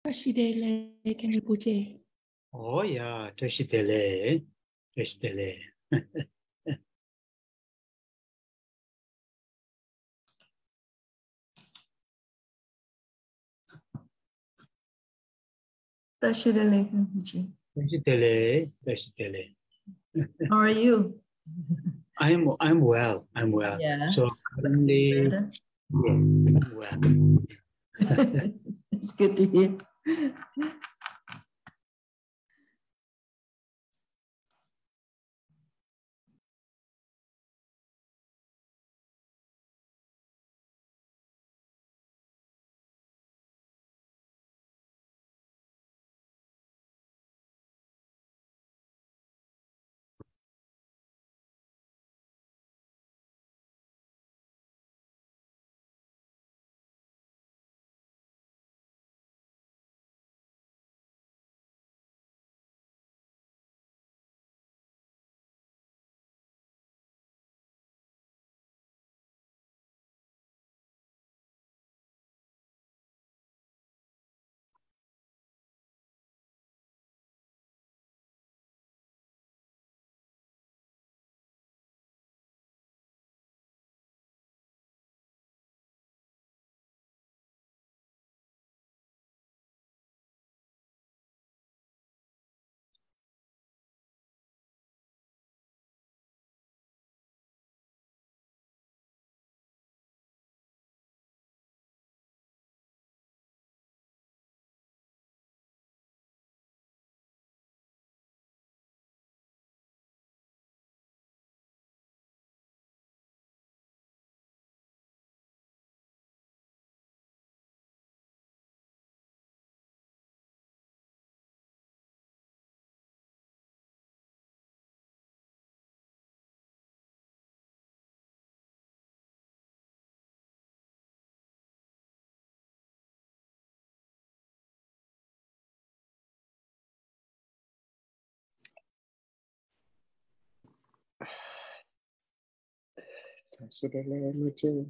Toshidele Kenripuche. Oh yeah, Toshidele. Toshidele. Toshidele Kenripuche. Toshidele. Toshidele. How are you? I'm well. I'm well. Yeah. So currently, Better. yeah, I'm well. It's good to hear. Toshidele Muche.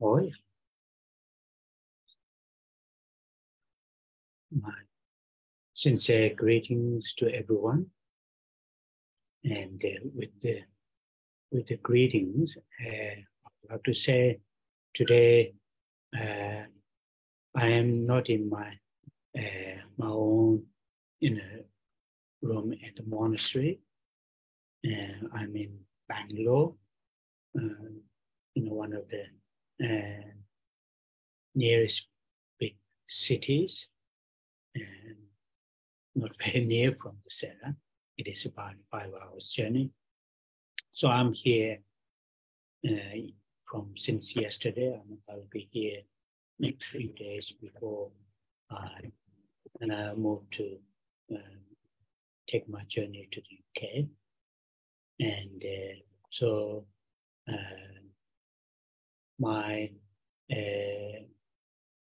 Oh yeah. My sincere greetings to everyone, and with the greetings, I have to say today I am not in my own room at the monastery. I'm in Bangalore, one of the nearest big cities, and not very near from the center. It is about 5 hours journey. So I'm here since yesterday. I'll be here next few days before I move to take my journey to the UK. And so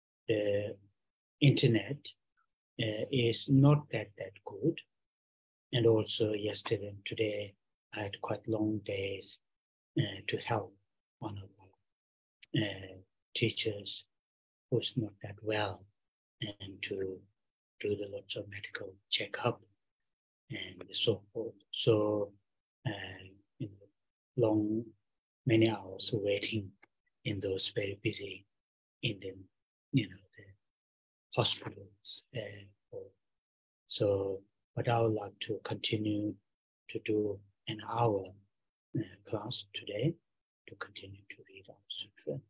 the internet is not that good. And also yesterday and today, I had quite long days to help one of our teachers who's not that well, and to do the lots of medical checkup and so forth. So many hours waiting in those very busy Indian, the hospitals. But I would like to continue to do an hour class today to continue to read our sutra.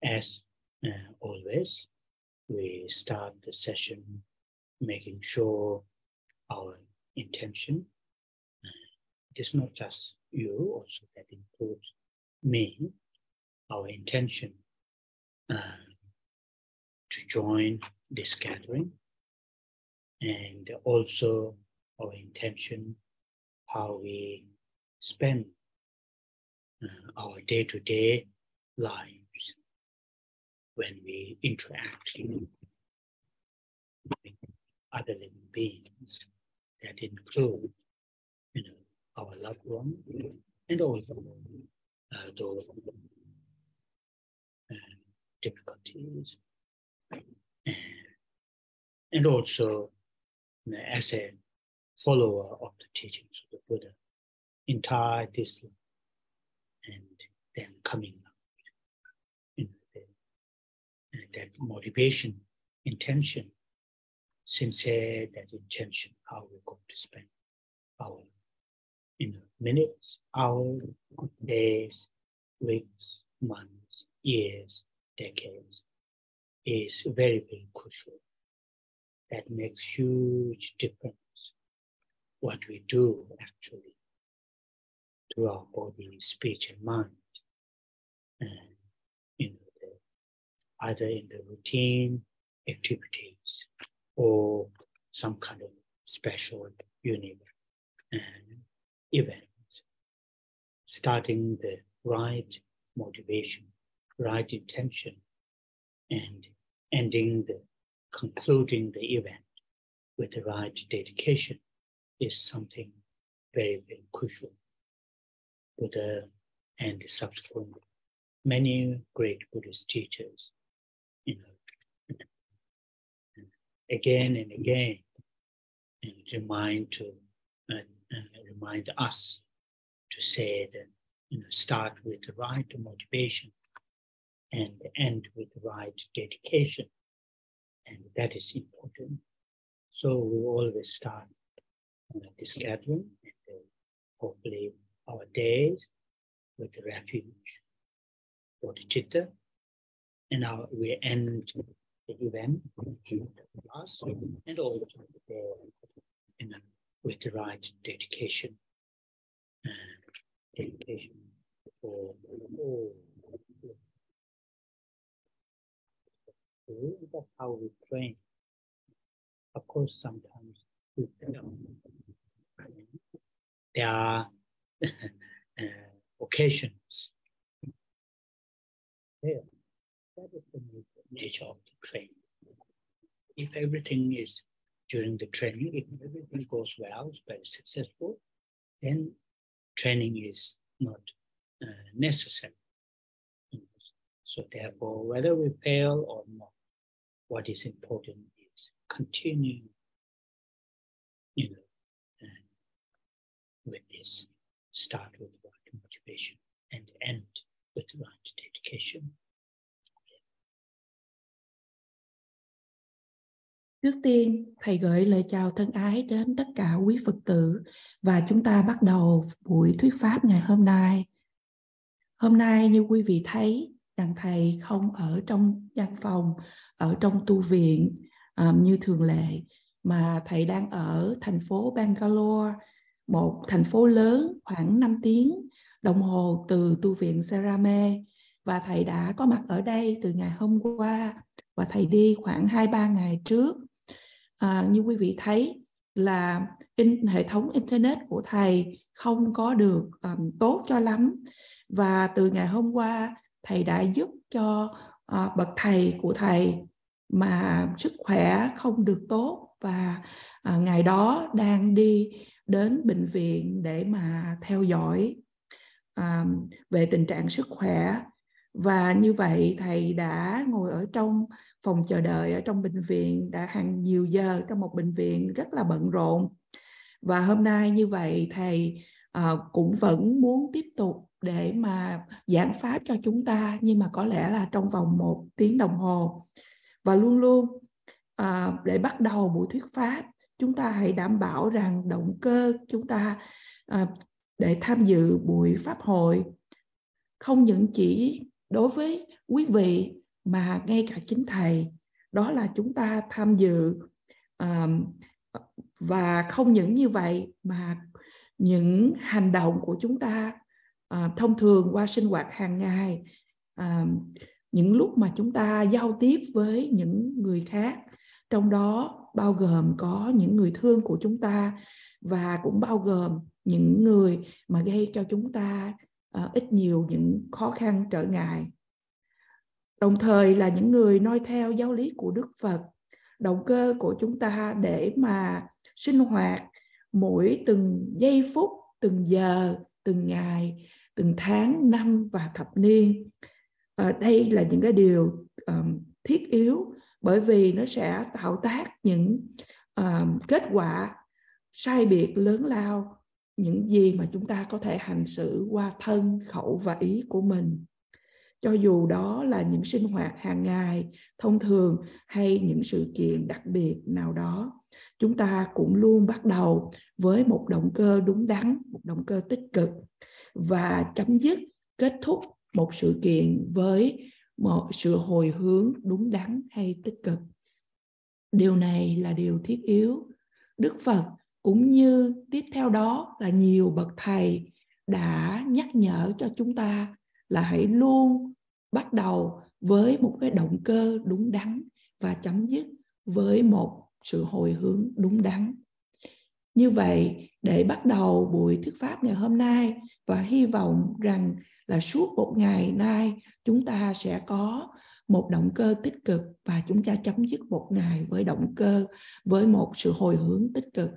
As always, we start the session making sure our intention, it is not just you, also that includes me, our intention to join this gathering, and also our intention how we spend our day-to-day lives when we interact with other living beings. That include, our loved one, and also those difficulties, and also as a follower of the teachings of the Buddha, entire this life, and then coming out, that motivation, intention, sincere that intention, how we're going to spend our minutes, hours, days, weeks, months, years, decades, is very, very crucial. That makes huge difference what we do actually to our body, speech, and mind. Either in the routine activities or some kind of special unique event. Starting the right motivation, right intention, and concluding the event with the right dedication is something very, very crucial. Buddha and the subsequent many great Buddhist teachers, again and again, and remind us to say that, start with the right motivation and end with the right dedication, and that is important. So we always start this gathering, and hopefully our days with the refuge for the citta, and we end the event class, and also with the right dedication for all. That's how we train. Of course, sometimes we fail. There are occasions. Yeah, that is the nature of the training. If everything is during the training, if everything goes well, it's very successful, then training is not necessary. So therefore, whether we fail or not, what is important is continue, with this. Start with the right motivation and end with the right dedication. Trước tiên, Thầy gửi lời chào thân ái đến tất cả quý Phật tử và chúng ta bắt đầu buổi thuyết pháp ngày hôm nay. Hôm nay như quý vị thấy, rằng Thầy không ở trong văn phòng, ở trong tu viện như thường lệ, mà Thầy đang ở thành phố Bangalore, một thành phố lớn khoảng 5 tiếng đồng hồ từ tu viện Serame, và Thầy đã có mặt ở đây từ ngày hôm qua và Thầy đi khoảng 2-3 ngày trước. Như quý vị thấy là hệ thống Internet của Thầy không có được tốt cho lắm, và từ ngày hôm qua Thầy đã giúp cho bậc thầy của Thầy mà sức khỏe không được tốt và ngày đó đang đi đến bệnh viện để mà theo dõi về tình trạng sức khỏe. Và như vậy thầy đã ngồi ở trong phòng chờ đợi ở trong bệnh viện đã hàng nhiều giờ trong một bệnh viện rất là bận rộn. Và hôm nay như vậy thầy cũng vẫn muốn tiếp tục để mà giảng pháp cho chúng ta, nhưng mà có lẽ là trong vòng 1 tiếng đồng hồ. Và luôn luôn để bắt đầu buổi thuyết pháp, chúng ta hãy đảm bảo rằng động cơ chúng ta để tham dự buổi pháp hội không những chỉ đối với quý vị mà ngay cả chính thầy, đó là chúng ta tham dự và không những như vậy mà những hành động của chúng ta thông thường qua sinh hoạt hàng ngày, những lúc mà chúng ta giao tiếp với những người khác, trong đó bao gồm có những người thương của chúng ta và cũng bao gồm những người mà gây cho chúng ta ít nhiều những khó khăn trở ngại. Đồng thời là những người noi theo giáo lý của Đức Phật. Động cơ của chúng ta để mà sinh hoạt mỗi từng giây phút, từng giờ, từng ngày, từng tháng, năm và thập niên. Đây là những cái điều thiết yếu, bởi vì nó sẽ tạo tác những kết quả sai biệt lớn lao, những gì mà chúng ta có thể hành xử qua thân, khẩu và ý của mình. Cho dù đó là những sinh hoạt hàng ngày thông thường hay những sự kiện đặc biệt nào đó, chúng ta cũng luôn bắt đầu với một động cơ đúng đắn, một động cơ tích cực, và chấm dứt, kết thúc một sự kiện với một sự hồi hướng đúng đắn hay tích cực. Điều này là điều thiết yếu. Đức Phật cũng như tiếp theo đó là nhiều bậc thầy đã nhắc nhở cho chúng ta là hãy luôn bắt đầu với một cái động cơ đúng đắn và chấm dứt với một sự hồi hướng đúng đắn. Như vậy, để bắt đầu buổi thuyết pháp ngày hôm nay, và hy vọng rằng là suốt một ngày nay chúng ta sẽ có một động cơ tích cực và chúng ta chấm dứt một ngày với động cơ, với một sự hồi hướng tích cực.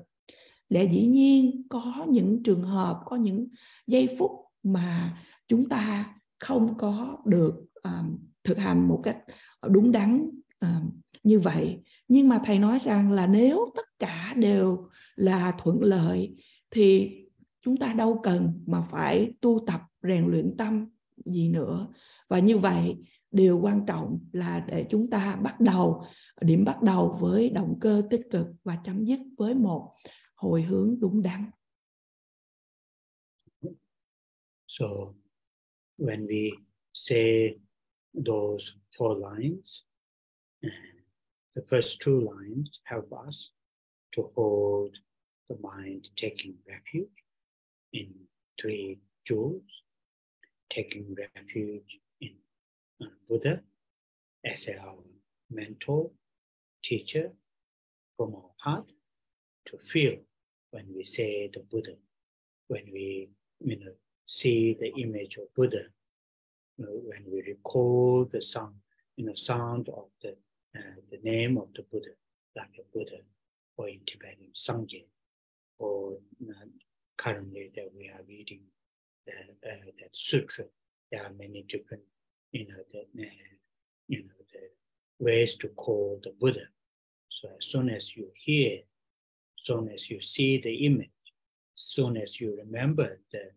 Lẽ dĩ nhiên có những trường hợp, có những giây phút mà chúng ta không có được thực hành một cách đúng đắn như vậy. Nhưng mà thầy nói rằng là nếu tất cả đều là thuận lợi thì chúng ta đâu cần mà phải tu tập rèn luyện tâm gì nữa. Và như vậy điều quan trọng là để chúng ta điểm bắt đầu với động cơ tích cực và chấm dứt với một hồi hướng đúng đắn. So when we say those 4 lines, the first 2 lines help us to hold the mind taking refuge in 3 jewels, taking refuge in Buddha as our mentor, teacher from our heart, to feel when we say the Buddha, when we see the image of Buddha, when we recall the sound of the name of the Buddha, like a Buddha, or in Tibetan Sangye, or currently that we are reading that sutra. There are many different, the ways to call the Buddha. So as soon as you hear, as soon as you see the image, as soon as you remember the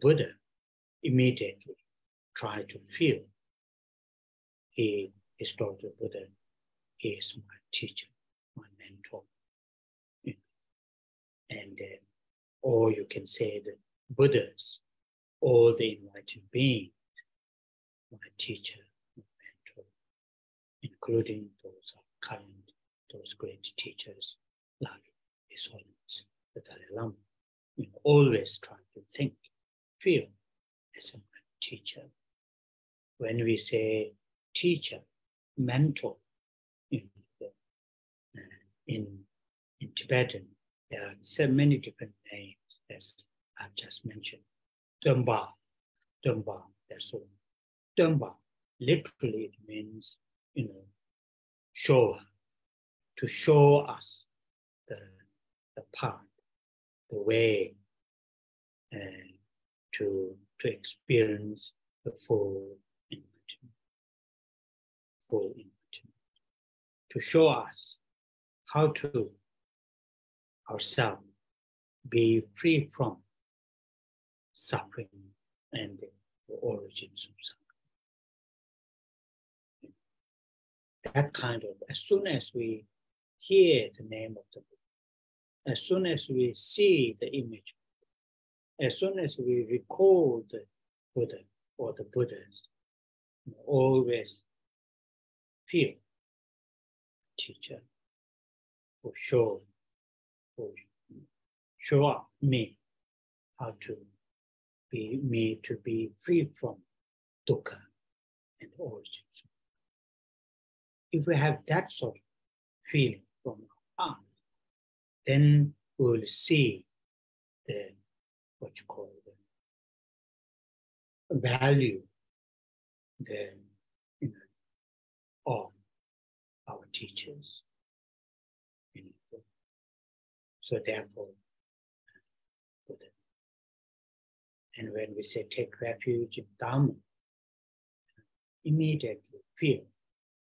Buddha, immediately try to feel he is Dr. Buddha, he is my teacher, my mentor. And or you can say the Buddhas, all the enlightened beings, my teacher, my mentor, including those great teachers like His Holiness, the Dalai Lama. Always try to think, feel as a teacher. When we say teacher, mentor, in Tibetan, there are so many different names, as I've just mentioned. Dumba, that's all. Dumba, literally it means, shower, to show us the path, the way to experience the full enlightenment, to show us how to ourselves be free from suffering and the origins of suffering. That kind of, as soon as we hear the name of the Buddha, as soon as we see the image, as soon as we recall the Buddha or the Buddhas, we always feel teacher who show up me how to be free from dukkha and origins. If we have that sort of feeling from our heart, then we will see the value of our teachers. So therefore, and when we say take refuge in Dhamma, immediately feel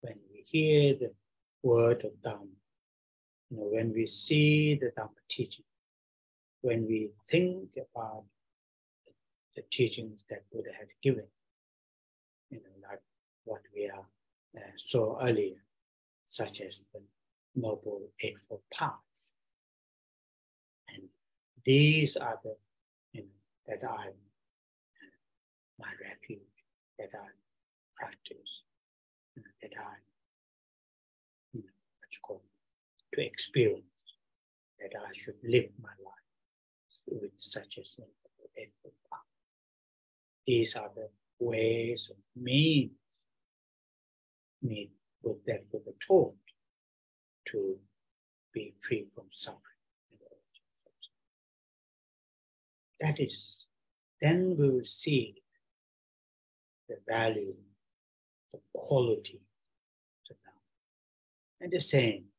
when we hear the word of Dhamma, when we see the Dhamma teaching, when we think about the teachings that Buddha had given, like what we saw earlier, such as the Noble Eightfold Path. And these are the, that are my refuge, that I practice, that I, to experience, that I should live my life with such as Noble Eightfold Path. These are the ways, means, that we were taught to be free from suffering. That is, then we will see the value, the quality of Dhamma. And the same,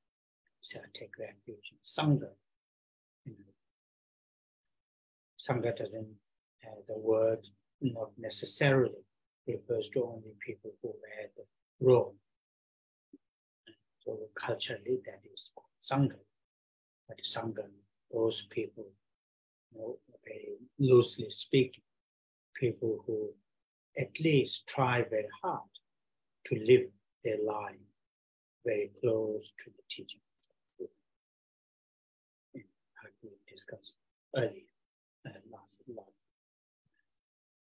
so I take refuge in Sangha. Sangha doesn't, the word not necessarily refers to only people who wear the robe. So culturally that is called Sangha. But Sangha, those people, very loosely speaking, people who at least try very hard to live their life very close to the teachings of Buddha. Like we discussed earlier,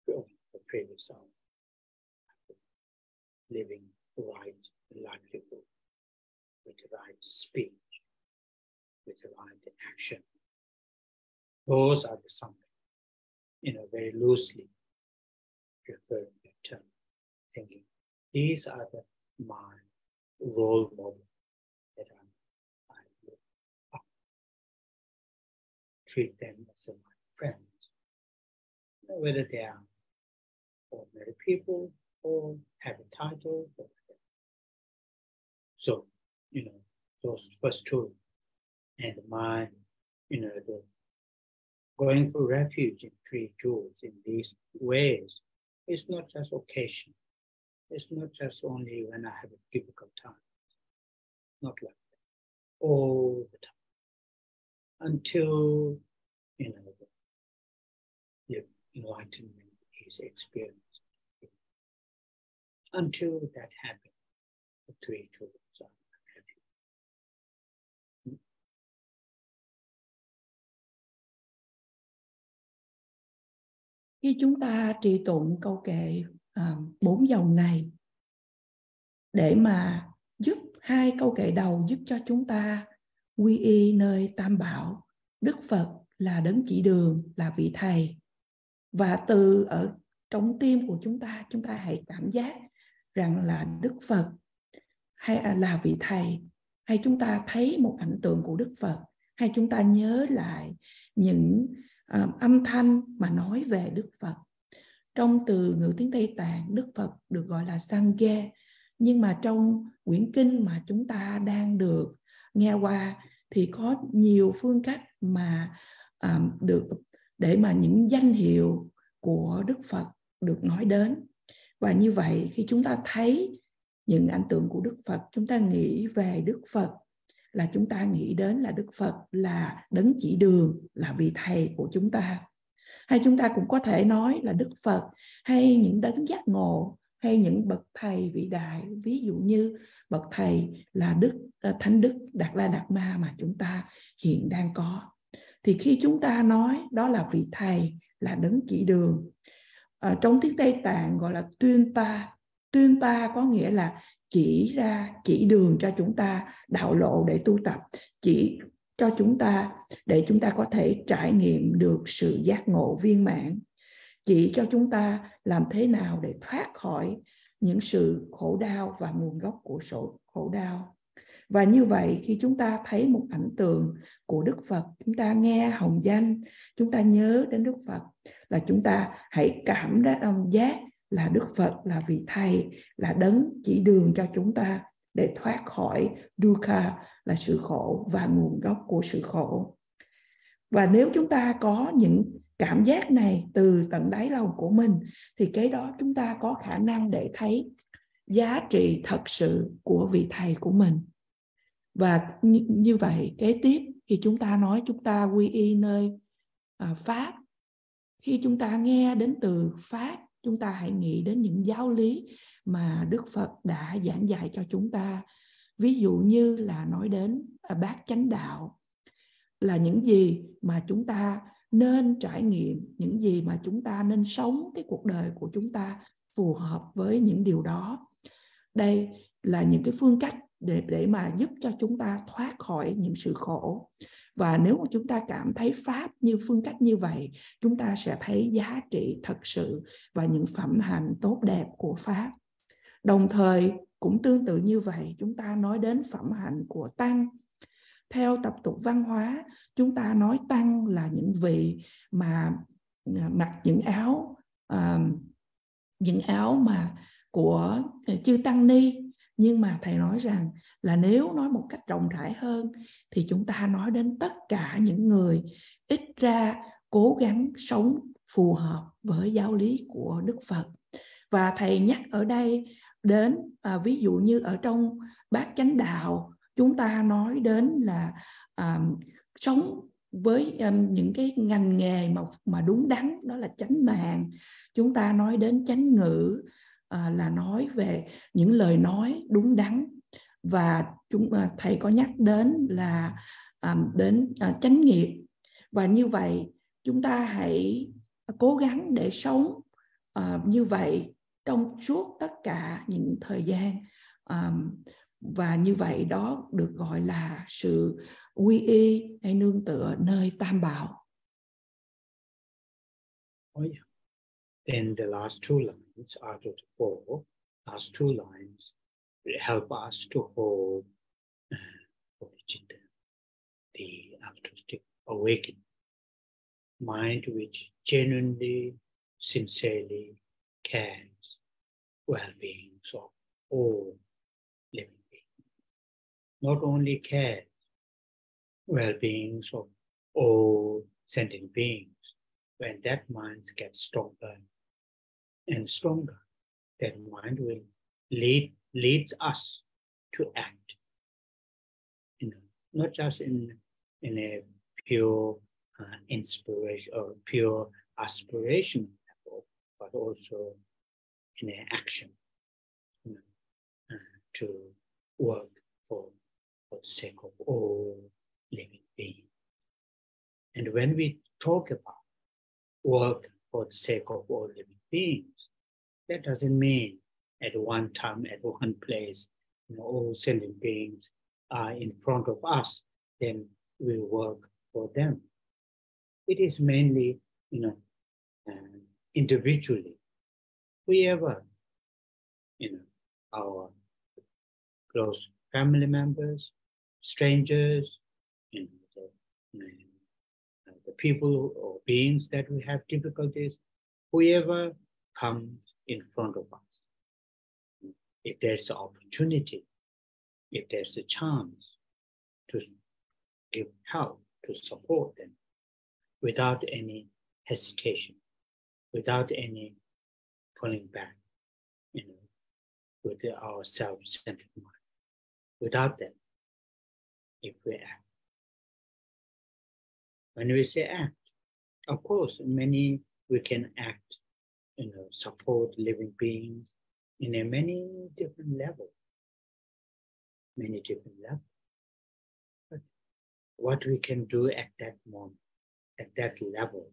the previous hour, living right livelihood with the right speech, with the right action. Those are the Sangha, very loosely referring to the term, thinking these are my role models that I look up. Treat them as my friends, whether they are ordinary people or have a title. So, those first two, and my, the going for refuge in three jewels in these ways is not just occasion. It's not just only when I have a difficult time. Not like that. All the time. Until, the enlightenment is experienced. Until that happens, the three jewels are refuge. Khi chúng ta trì tụng câu kệ 4 dòng này để mà giúp hai câu kệ đầu giúp cho chúng ta quy y nơi Tam Bảo, Đức Phật là đấng chỉ đường, là vị thầy. Và từ ở trong tim của chúng ta hãy cảm giác rằng là Đức Phật hay là vị thầy, hay chúng ta thấy một ảnh tượng của Đức Phật, hay chúng ta nhớ lại những âm thanh mà nói về Đức Phật. Trong từ ngữ tiếng Tây Tạng, Đức Phật được gọi là Sangha, nhưng mà trong quyển kinh mà chúng ta đang được nghe qua thì có nhiều phương cách mà được để mà những danh hiệu của Đức Phật được nói đến. Và như vậy khi chúng ta thấy những ảnh tượng của Đức Phật, chúng ta nghĩ về Đức Phật là chúng ta nghĩ đến là Đức Phật là đấng chỉ đường, là vị thầy của chúng ta. Hay chúng ta cũng có thể nói là Đức Phật hay những đấng giác ngộ hay những bậc thầy vĩ đại, ví dụ như bậc thầy là Thánh Đức Đạt La Đạt Ma mà chúng ta hiện đang có. Thì khi chúng ta nói đó là vị thầy, là đấng chỉ đường, trong tiếng Tây Tạng gọi là tuyên pa có nghĩa là chỉ ra, chỉ đường cho chúng ta đạo lộ để tu tập, chỉ cho chúng ta để chúng ta có thể trải nghiệm được sự giác ngộ viên mãn, chỉ cho chúng ta làm thế nào để thoát khỏi những sự khổ đau và nguồn gốc của sự khổ đau. Và như vậy khi chúng ta thấy một ảnh tượng của Đức Phật, chúng ta nghe hồng danh, chúng ta nhớ đến Đức Phật, là chúng ta hãy cảm giác là Đức Phật là vị thầy, là đấng chỉ đường cho chúng ta để thoát khỏi dukkha là sự khổ và nguồn gốc của sự khổ. Và nếu chúng ta có những cảm giác này từ tận đáy lòng của mình thì cái đó chúng ta có khả năng để thấy giá trị thật sự của vị thầy của mình. Và như vậy kế tiếp khi chúng ta nói chúng ta quy y nơi Pháp, khi chúng ta nghe đến từ Pháp, chúng ta hãy nghĩ đến những giáo lý mà Đức Phật đã giảng dạy cho chúng ta. Ví dụ như là nói đến bát chánh đạo, là những gì mà chúng ta nên trải nghiệm, những gì mà chúng ta nên sống cái cuộc đời của chúng ta phù hợp với những điều đó. Đây là những cái phương cách để mà giúp cho chúng ta thoát khỏi những sự khổ. Và nếu mà chúng ta cảm thấy Pháp như phương cách như vậy, chúng ta sẽ thấy giá trị thật sự và những phẩm hạnh tốt đẹp của Pháp. Đồng thời cũng tương tự như vậy, chúng ta nói đến phẩm hạnh của Tăng. Theo tập tục văn hóa, chúng ta nói Tăng là những vị mà mặc những áo mà của chư Tăng Ni. Nhưng mà thầy nói rằng là nếu nói một cách rộng rãi hơn thì chúng ta nói đến tất cả những người ít ra cố gắng sống phù hợp với giáo lý của Đức Phật. Và thầy nhắc ở đây đến ví dụ như ở trong bát chánh đạo, chúng ta nói đến là sống với những cái ngành nghề mà đúng đắn, đó là chánh mạng. Chúng ta nói đến chánh ngữ, là nói về những lời nói đúng đắn. Và thầy có nhắc đến là chánh nghiệp. Và như vậy chúng ta hãy cố gắng để sống như vậy trong suốt tất cả những thời gian. Và như vậy đó được gọi là sự quy y hay nương tựa nơi Tam Bảo. Oh, yeah. Then the last two lines out of the four, last two lines will help us to hold bodhicitta, the altruistic awakening mind which genuinely, sincerely cares well-being of all living beings. Not only cares well-being of all sentient beings. When that mind gets stronger and stronger, that mind will leads us to act. Not just in a pure inspiration or pure aspiration level, but also in an action to work for the sake of all living beings. And when we talk about work for the sake of all living beings, that doesn't mean at one time, at one place, all sentient beings are in front of us, then we work for them. It is mainly, individually. Whoever, our close family members, strangers, the people or beings that we have difficulties, whoever comes in front of us. If there's an opportunity, if there's a chance to give help, to support them without any hesitation, without any pulling back, with our self-centered mind. Without that, if we act. When we say act, of course, we can act, support living beings in a many different levels. But what we can do at that moment, at that level,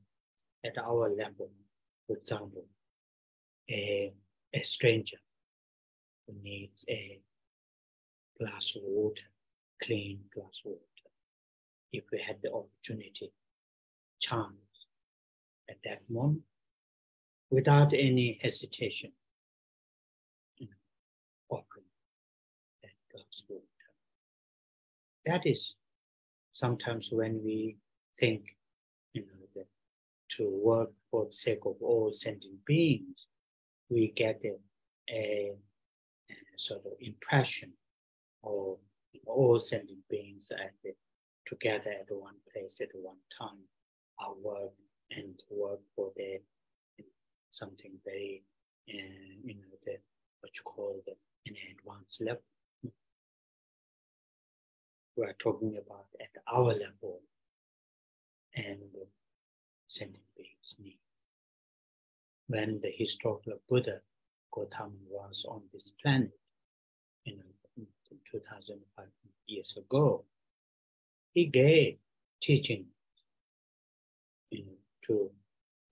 at our level, for example, a stranger who needs a glass of water, clean glass of water. If we had the opportunity, chance, at that moment, without any hesitation, offering that glass of water. That is sometimes when we think, that to work for the sake of all sentient beings, we get a sort of impression of all sentient beings together at one place at one time, our work and work for something very, what you call an advanced level. We are talking about at our level and sentient beings need. When the historical Buddha Gautama was on this planet, 2,500 years ago, he gave teaching,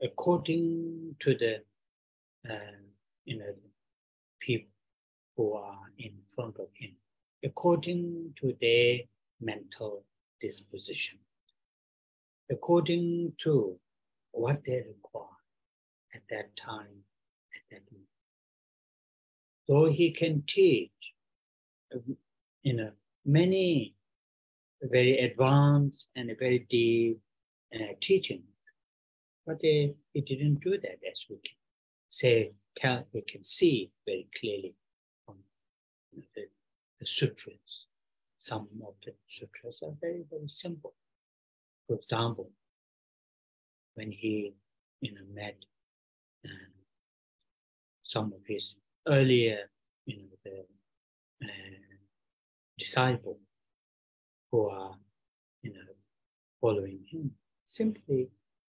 according to the people who are in front of him, according to their mental disposition, according to what they require at that time, at that moment. Though he can teach, many very advanced and very deep teaching, but he didn't do that, as we can we can see very clearly from the sutras. Some of the sutras are very, very simple. For example, when he met some of his earlier disciples who are following him, simply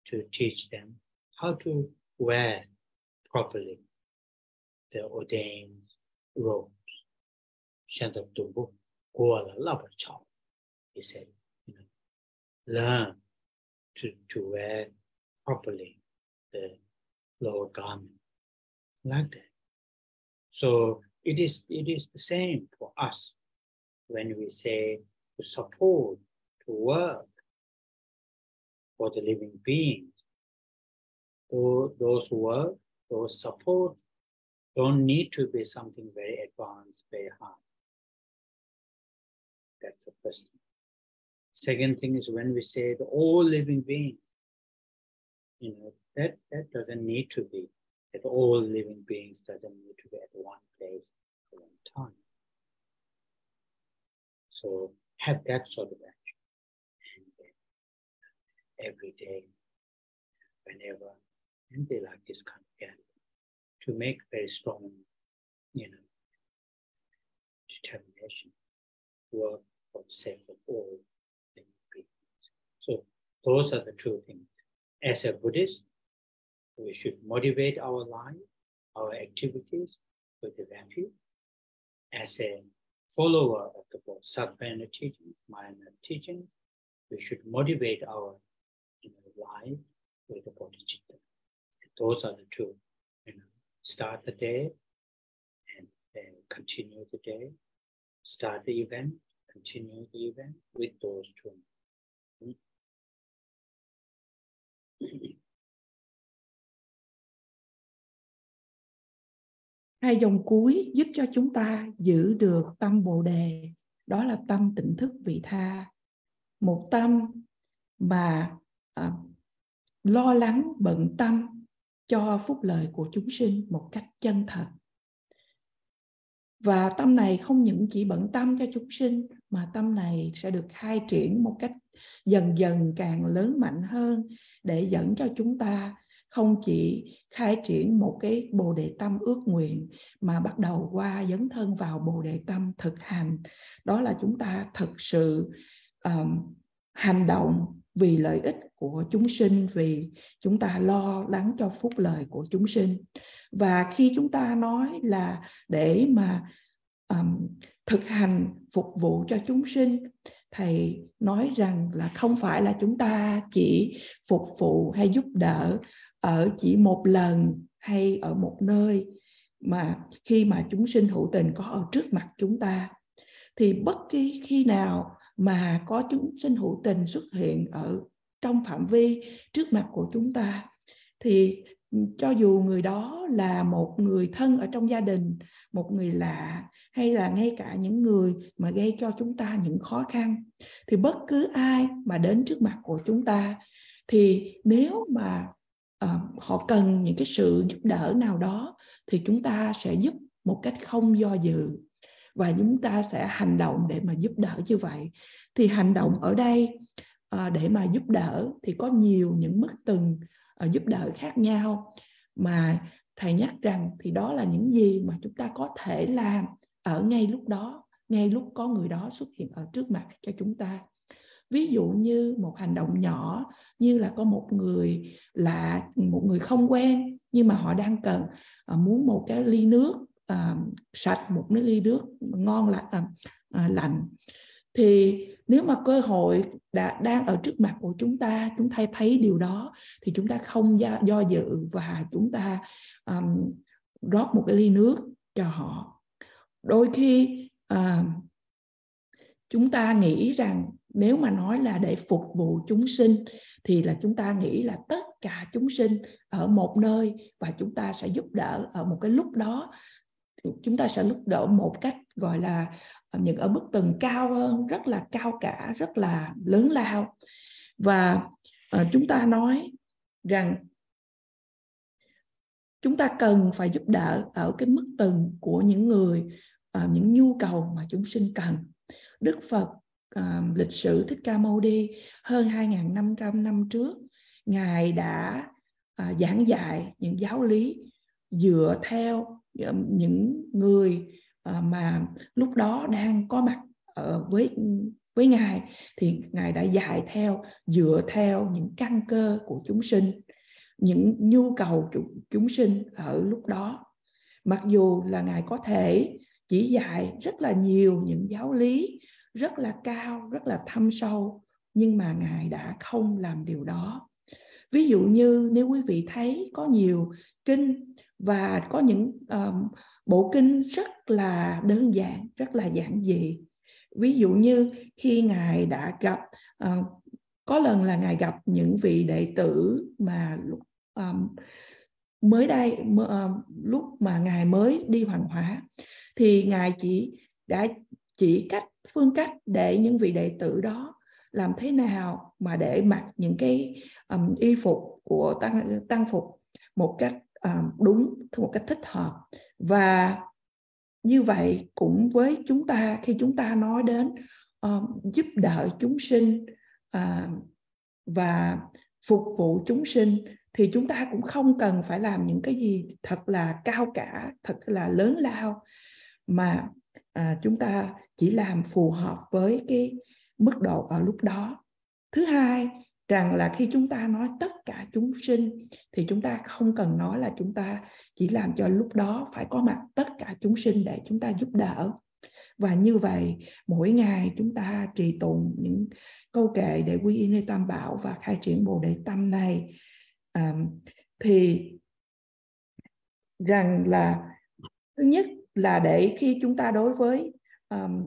to teach them how to wear properly the ordained robes. He said, learn to wear properly the lower garment, like that. So it is the same for us when we say to support, to work for the living beings. So those work, those support don't need to be something very advanced, very hard. That's the first thing. Second thing is when we say the all living beings, that doesn't need to be, that all living beings doesn't need to be at one place at one time. So have that sort of action. And every day, whenever, and they like this kind of gathering, to make very strong, determination, work for the sake of all living beings. So those are the two things. As a Buddhist, we should motivate our life, our activities with the value. As a follower of the Bodhisattva teachings, minor teachings, we should motivate our life with the bodhicitta. Those are the two. Start the day and then continue the day. Start the event, continue the event with those two. Hai dòng cuối giúp cho chúng ta giữ được tâm Bồ Đề, đó là tâm tỉnh thức vị tha. Một tâm mà lo lắng, bận tâm cho phúc lợi của chúng sinh một cách chân thật. Và tâm này không những chỉ bận tâm cho chúng sinh mà tâm này sẽ được khai triển một cách dần dần càng lớn mạnh hơn, để dẫn cho chúng ta không chỉ khai triển một cái bồ đề tâm ước nguyện, mà bắt đầu qua dấn thân vào bồ đề tâm thực hành. Đó là chúng ta thực sự hành động vì lợi ích của chúng sinh, vì chúng ta lo lắng cho phúc lợi của chúng sinh. Và khi chúng ta nói là để mà thực hành phục vụ cho chúng sinh, thầy nói rằng là không phải là chúng ta chỉ phục vụ hay giúp đỡ ở chỉ một lần hay ở một nơi, mà khi mà chúng sinh hữu tình có ở trước mặt chúng ta, thì bất kỳ khi nào mà có chúng sinh hữu tình xuất hiện ở trong phạm vi trước mặt của chúng ta, thì cho dù người đó là một người thân ở trong gia đình, một người lạ, hay là ngay cả những người mà gây cho chúng ta những khó khăn, thì bất cứ ai mà đến trước mặt của chúng ta, thì nếu mà họ cần những cái sự giúp đỡ nào đó, thì chúng ta sẽ giúp một cách không do dự, và chúng ta sẽ hành động để mà giúp đỡ như vậy. Thì hành động ở đây để mà giúp đỡ thì có nhiều những mức từng giúp đỡ khác nhau, mà thầy nhắc rằng thì đó là những gì mà chúng ta có thể làm ở ngay lúc đó, ngay lúc có người đó xuất hiện ở trước mặt cho chúng ta. Ví dụ như một hành động nhỏ, như là có một người lạ, một người không quen, nhưng mà họ đang cần muốn một cái ly nước sạch, một cái ly nước ngon lạnh, thì nếu mà cơ hội đang ở trước mặt của chúng ta thấy điều đó, thì chúng ta không do dự, và chúng ta rót một cái ly nước cho họ. Đôi khi chúng ta nghĩ rằng nếu mà nói là để phục vụ chúng sinh, thì là chúng ta nghĩ là tất cả chúng sinh ở một nơi, và chúng ta sẽ giúp đỡ ở một cái lúc đó. Chúng ta sẽ giúp đỡ một cách gọi là những ở mức tầng cao hơn, rất là cao cả, rất là lớn lao. Và chúng ta nói rằng chúng ta cần phải giúp đỡ ở cái mức tầng của những người, những nhu cầu mà chúng sinh cần. Đức Phật lịch sử Thích Ca Mâu Ni hơn 2.500 năm trước, Ngài đã giảng dạy những giáo lý dựa theo những người mà lúc đó đang có mặt với Ngài, thì Ngài đã dạy dựa theo những căn cơ của chúng sinh, những nhu cầu của chúng sinh ở lúc đó. Mặc dù là Ngài có thể chỉ dạy rất là nhiều những giáo lý rất là cao, rất là thâm sâu, nhưng mà Ngài đã không làm điều đó. Ví dụ như nếu quý vị thấy có nhiều kinh, và có những bộ kinh rất là đơn giản, rất là giản dị. Ví dụ như khi Ngài đã gặp, có lần là Ngài gặp những vị đệ tử mà mới đây, lúc mà Ngài mới đi Hoàng Hóa, thì Ngài đã chỉ phương cách để những vị đệ tử đó làm thế nào mà để mặc những cái y phục của tăng phục một cách đúng, một cách thích hợp. Và như vậy cũng với chúng ta, khi chúng ta nói đến giúp đỡ chúng sinh và phục vụ chúng sinh, thì chúng ta cũng không cần phải làm những cái gì thật là cao cả, thật là lớn lao, mà chúng ta chỉ làm phù hợp với cái mức độ ở lúc đó. Thứ hai, rằng là khi chúng ta nói tất cả chúng sinh, thì chúng ta không cần nói là chúng ta chỉ làm cho lúc đó phải có mặt tất cả chúng sinh để chúng ta giúp đỡ. Và như vậy, mỗi ngày chúng ta trì tụng những câu kệ để quy y nơi Tam Bảo và khai triển Bồ Đề Tâm này, thì rằng là thứ nhất là để khi chúng ta đối với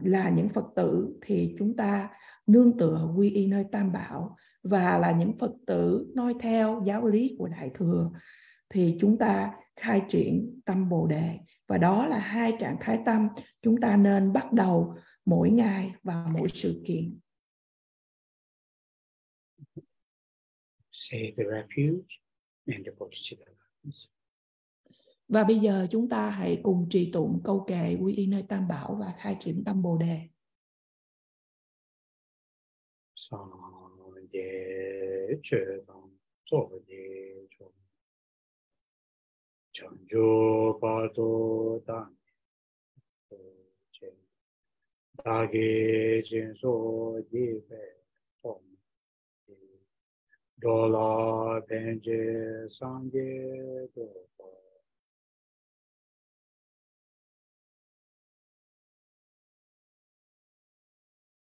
là những Phật tử, thì chúng ta nương tựa quy y nơi Tam Bảo, và là những Phật tử noi theo giáo lý của Đại Thừa, thì chúng ta khai triển tâm Bồ Đề. Và đó là hai trạng thái tâm chúng ta nên bắt đầu mỗi ngày và mỗi sự kiện. Say the refuge and the Bodhisattva. Và bây giờ chúng ta hãy cùng trì tụng câu kệ quy y nơi Tam Bảo và khai triển tâm Bồ Đề. Sanje Chedam Soje Chom Chanjo Pato Dan Dage Jinso Jibe Tom Dola Benje Sanje Dopa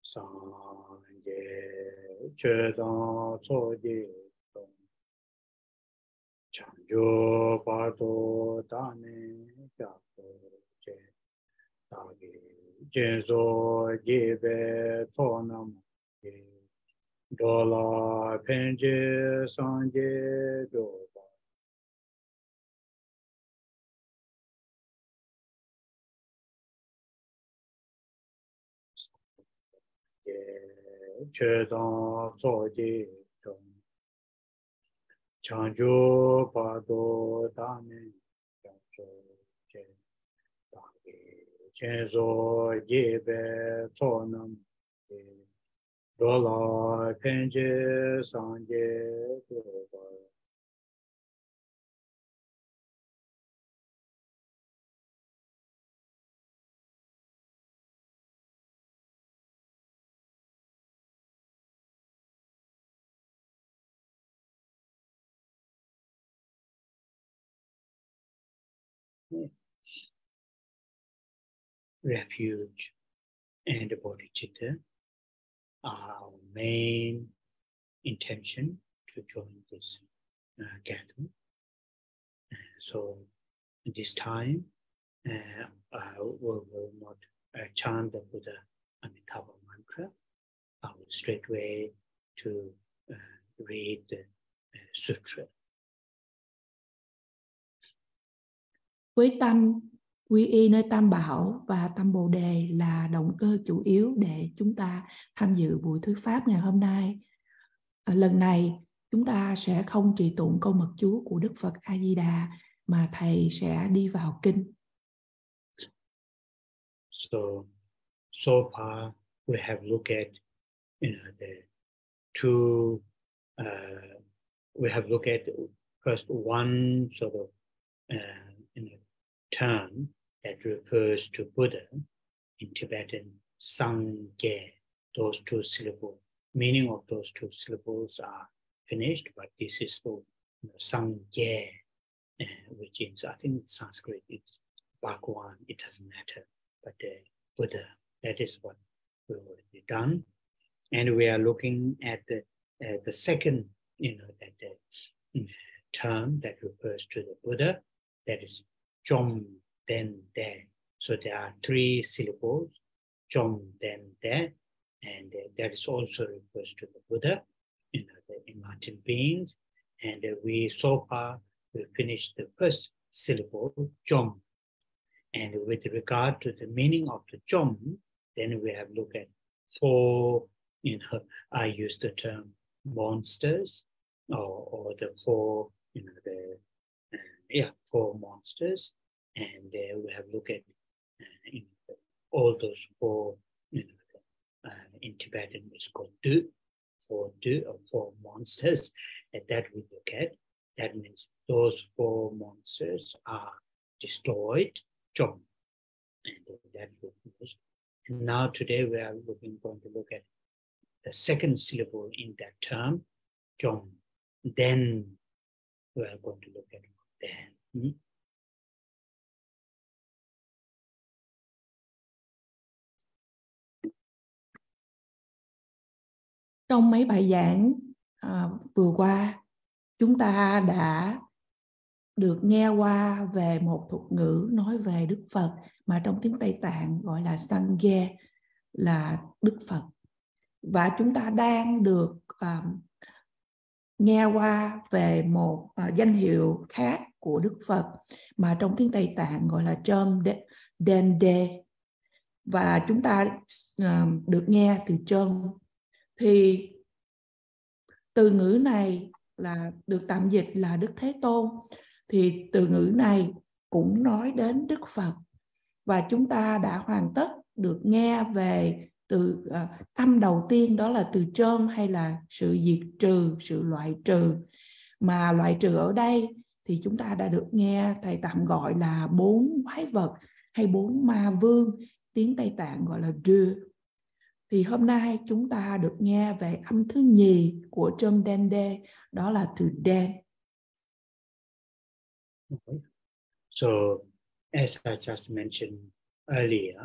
Sanje Chedam Soje Chom Chanjo Pato Dane Japo Je Dage Jinso Jibe Tonam Dola Penje Sanje Doba Chedan Soji Dom Chanjo Pado Dame Chanjo Je Dage Chenzo Jebe Tonam Dola Penje Sanje Doba Refuge and bodhicitta are our main intention to join this gathering. So this time we will not chant the Buddha Amitabha mantra. I will straightway to read the sutra. Với tâm quy y nơi Tam Bảo và tâm Bồ Đề là động cơ chủ yếu để chúng ta tham dự buổi thuyết pháp ngày hôm nay. Lần này chúng ta sẽ không trì tụng câu mật chú của Đức Phật A Di Đà mà thầy sẽ đi vào kinh. So far we have looked at the two. We have looked at first one sort of term that refers to Buddha in Tibetan, Sangye. Those two syllables. Meaning of those two syllables are finished, but this is the Sangye, which is, I think Sanskrit, it's Bhagwan, it doesn't matter, but Buddha, that is what we've already done. And we are looking at the second, term that refers to the Buddha, that is Chom Den De. So there are three syllables, Chom Den De, and that is also refers to the Buddha, the enlightened beings. And we so far we finished the first syllable, Chom. And with regard to the meaning of the Chom, then we have looked at four, I use the term monsters, or the four, four monsters. And we have looked at all those four, in Tibetan it's called Du, or four monsters, and that we look at. That means those four monsters are destroyed, Chom, and that we finish. And now today we are going to look at the second syllable in that term, Chom. Then we are going to look at then. Trong mấy bài giảng vừa qua, chúng ta đã được nghe qua về một thuật ngữ nói về Đức Phật mà trong tiếng Tây Tạng gọi là Sangye, là Đức Phật. Và chúng ta đang được nghe qua về một danh hiệu khác của Đức Phật mà trong tiếng Tây Tạng gọi là Chom Den De. Và chúng ta được nghe từ Chom. Thì từ ngữ này là được tạm dịch là Đức Thế Tôn. Thì từ ngữ này cũng nói đến Đức Phật. Và chúng ta đã hoàn tất được nghe về Từ âm đầu tiên đó là từ trôm hay là sự diệt trừ, sự loại trừ. Mà loại trừ ở đây thì chúng ta đã được nghe thầy tạm gọi là 4 quái vật hay 4 ma vương, tiếng Tây Tạng gọi là đưa. Thì hôm nay chúng ta được nghe về âm thứ nhì của trôm đen đê, đó là từ đen. So, as I just mentioned earlier,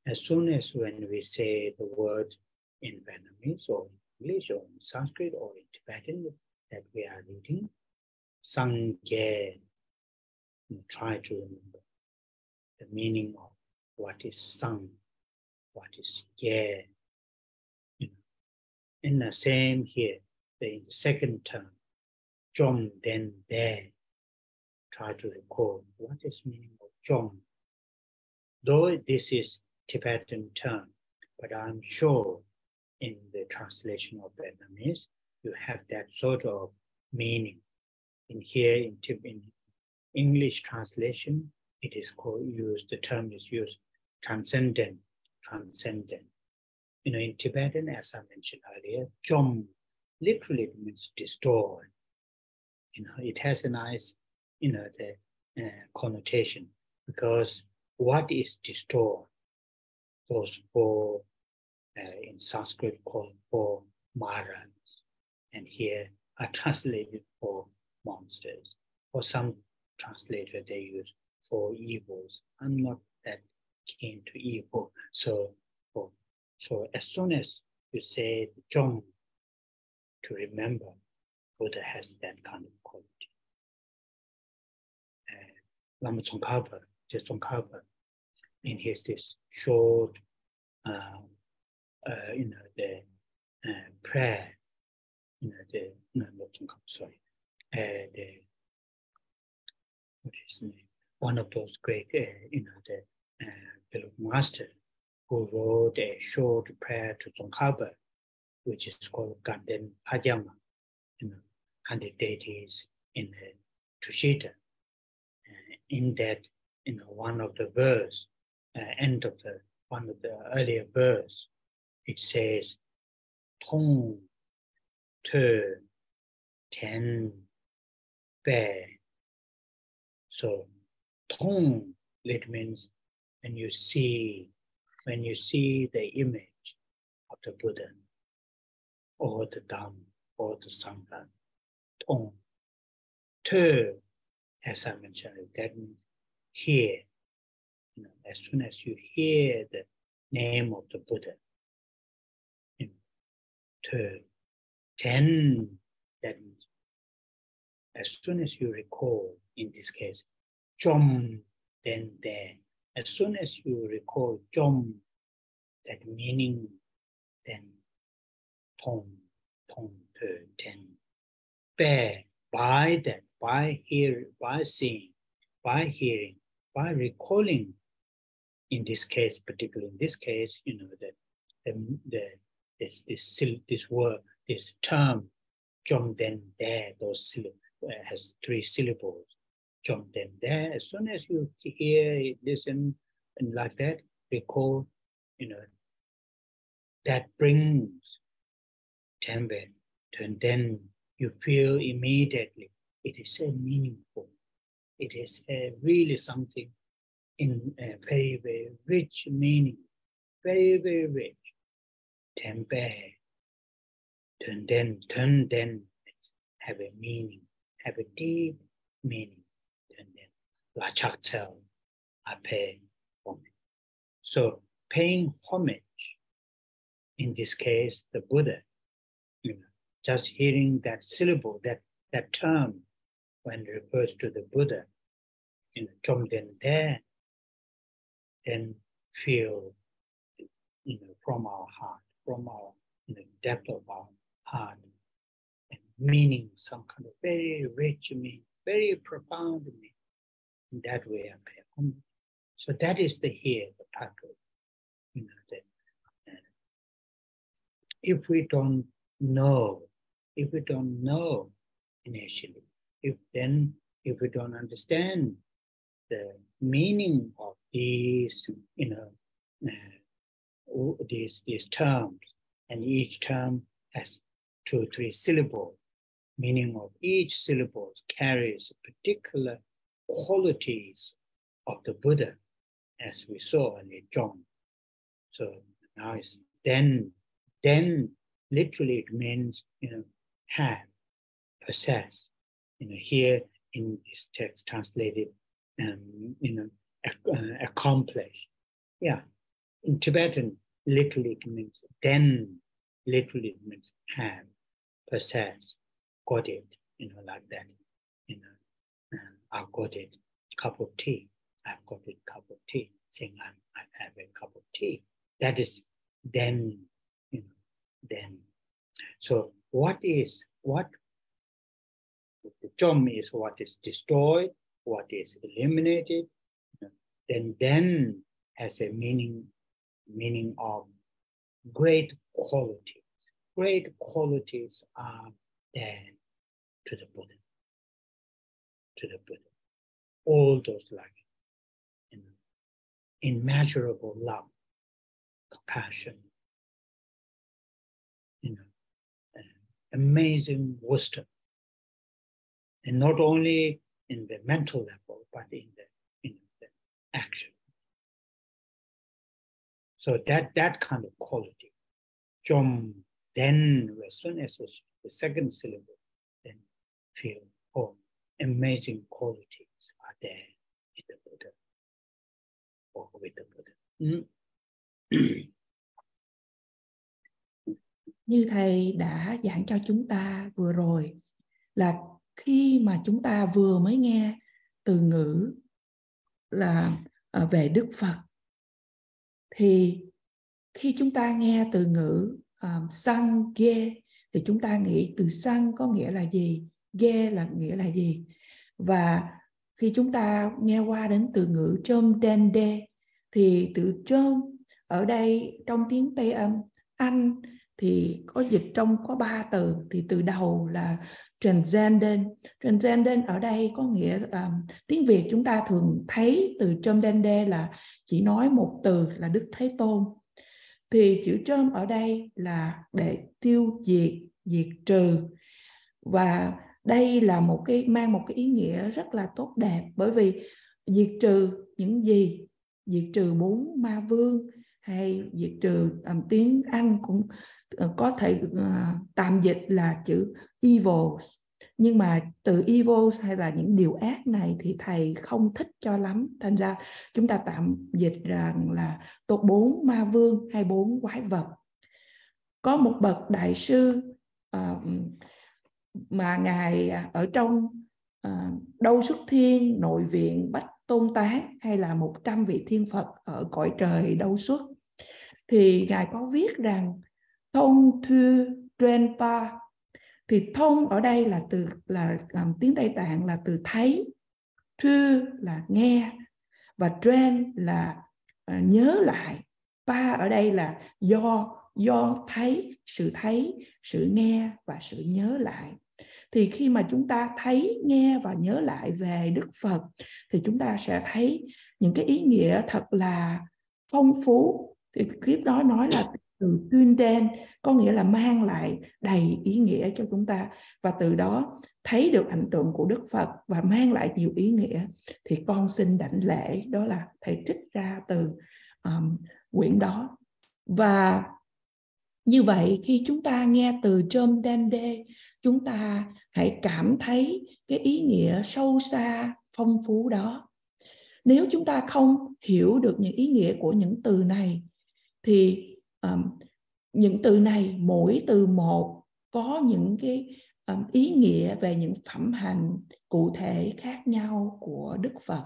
as soon as when we say the word in Vietnamese or English or in Sanskrit or in Tibetan that we are reading, Sangye, try to remember the meaning of what is Sang, what is Ye. In the same here, in the second term, Chom, then, there. Try to recall what is meaning of Chom. Though this is Tibetan term, but I'm sure in the translation of Vietnamese, you have that sort of meaning. In here, in English translation, it is called, the term is used, transcendent, transcendent. You know, in Tibetan, as I mentioned earlier, Chom literally means destroy. You know, it has a nice, you know, the connotation, because what is destroyed? Those four, in Sanskrit called four marans, and here are translated for monsters. For some translator, they use four evils. I'm not that keen to evil, so as soon as you say Chom, to remember, Buddha has that kind of quality. Lama Tsongkhapa, just Tsongkhapa, in his this short, you know, the prayer, you know, the no, not Tsongkhapa, sorry, the what is his name? One of those great, you know, the master who wrote a short prayer to Tsongkhapa, which is called Ganden Pajama, you know, 100 deities in the Tushita. In that, you know, one of the verse, end of the one of the earlier verse, it says, Tong, Te, Ten, Be. So, Tong, it means when you see the image of the Buddha, or the Dhamma, or the Sangha, Tong. Te, as I mentioned, that means hear. You know, as soon as you hear the name of the Buddha, you know, ten, that means as soon as you recall, in this case, Chom, then there. As soon as you recall Chom, that meaning, then Tong, ten. Bear, by that, by hearing, by seeing, by hearing, by recalling, in this case, particularly in this case, you know, that this word, this term, Chom then there, those has 3 syllables. Chom then there. As soon as you hear, listen, and like that, recall, you know, that brings tembe, and then you feel immediately it is meaningful. It is really something in a very, very rich meaning, very, very rich. Tempe, turn then, have a meaning, have a deep meaning. Turn then, la chak tsel, I pay homage. So paying homage, in this case, the Buddha, you know, just hearing that syllable, that term, when it refers to the Buddha, you know, Chom den there, then feel, you know, from our heart, from our, you know, depth of our heart, and meaning, some kind of very rich meaning, very profound meaning. In that way, I pay homage. So that is the here, the pattern. You know, if we don't know initially, if we don't understand the meaning of these, you know, these terms, and each term has 2 or 3 syllables. Meaning of each syllable carries particular qualities of the Buddha, as we saw in the John. So now it's then literally it means, have, possess. Here in this text translated, accomplish. Yeah, in Tibetan, literally it means then, literally it means have, possess, got it, like that. I've got it, cup of tea. I've got it, cup of tea. Saying I have a cup of tea. That is then, then. So what the Chom is what is destroyed, what is eliminated. Then has a meaning of great qualities. Great qualities are there to the Buddha. All those like immeasurable love, compassion, amazing wisdom, and not only in the mental level, but in the action. So that kind of quality, Chom, then as soon as the second syllable, then feel, amazing qualities are there in the Buddha or with the Buddha. Như Thầy đã giảng cho chúng ta vừa rồi, là khi mà chúng ta vừa mới nghe từ ngữ là về Đức Phật, thì khi chúng ta nghe từ ngữ Sang Ge thì chúng ta nghĩ từ Sang có nghĩa là gì, Ge là nghĩa là gì. Và khi chúng ta nghe qua đến từ ngữ Chom Den De thì từ Chom ở đây trong tiếng Tây Âm Anh thì có dịch trong có 3 từ, thì từ đầu là transcendent. Transcendent ở đây có nghĩa tiếng Việt chúng ta thường thấy từ Chom Den De là chỉ nói một từ là Đức Thế Tôn. Thì chữ Chom ở đây là để tiêu diệt, diệt trừ. Và đây là mang một cái ý nghĩa rất là tốt đẹp, bởi vì diệt trừ những gì? Diệt trừ 4 ma vương, hay diệt trừ tiếng Anh cũng có thể tạm dịch là chữ evil. Nhưng mà từ evil hay là những điều ác này thì Thầy không thích cho lắm. Thành ra chúng ta tạm dịch rằng là 4 ma vương hay 4 quái vật. Có một bậc đại sư mà Ngài ở trong Đâu Xuất Thiên, Nội Viện Bách Tôn Tán, hay là 100 vị thiên Phật ở cõi trời Đâu Xuất, thì Ngài có viết rằng Thông Thư Drenpa. Thì thông ở đây là từ tiếng Tây Tạng là từ thấy, thư là nghe, và dren là nhớ lại, pa ở đây là do thấy, sự nghe và sự nhớ lại. Thì khi mà chúng ta thấy, nghe và nhớ lại về Đức Phật thì chúng ta sẽ thấy những cái ý nghĩa thật là phong phú. Thì kiếp đó nói là từ tuyên đen, có nghĩa là mang lại đầy ý nghĩa cho chúng ta, và từ đó thấy được ảnh tượng của Đức Phật và mang lại nhiều ý nghĩa. Thì con xin đảnh lễ, đó là Thầy trích ra từ quyển đó. Và như vậy khi chúng ta nghe từ Chom Den De, chúng ta hãy cảm thấy cái ý nghĩa sâu xa, phong phú đó. Nếu chúng ta không hiểu được những ý nghĩa của những từ này, thì những từ này mỗi từ một có những cái ý nghĩa về những phẩm hành cụ thể khác nhau của Đức Phật.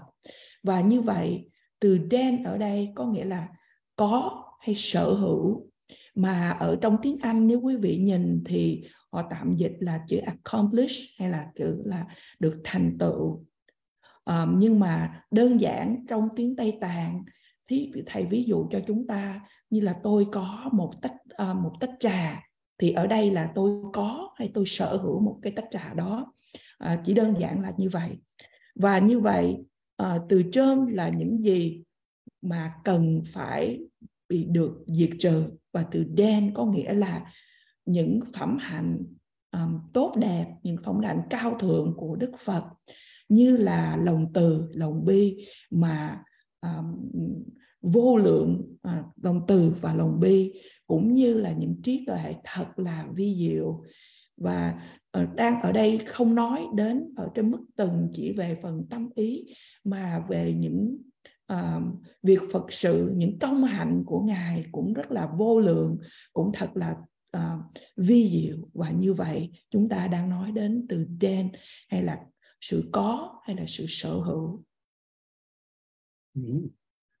Và như vậy từ den ở đây có nghĩa là có hay sở hữu, mà ở trong tiếng Anh nếu quý vị nhìn thì họ tạm dịch là chữ accomplish, hay là chữ là được thành tựu. Nhưng mà đơn giản trong tiếng Tây Tạng thì Thầy ví dụ cho chúng ta như là tôi có một tách trà, thì ở đây là tôi có hay tôi sở hữu một cái tách trà đó. Chỉ đơn giản là như vậy. Và như vậy từ Chom là những gì mà cần phải bị được diệt trừ. Và từ Den có nghĩa là những phẩm hạnh tốt đẹp, những phẩm hạnh cao thượng của Đức Phật, như là lòng từ, lòng bi mà vô lượng, lòng từ và lòng bi, cũng như là những trí tuệ thật là vi diệu. Và đang ở đây không nói đến ở trên mức từng chỉ về phần tâm ý, mà về những việc Phật sự, những công hạnh của Ngài cũng rất là vô lượng, cũng thật là vi diệu. Và như vậy chúng ta đang nói đến từ Den, hay là sự có, hay là sự sở hữu.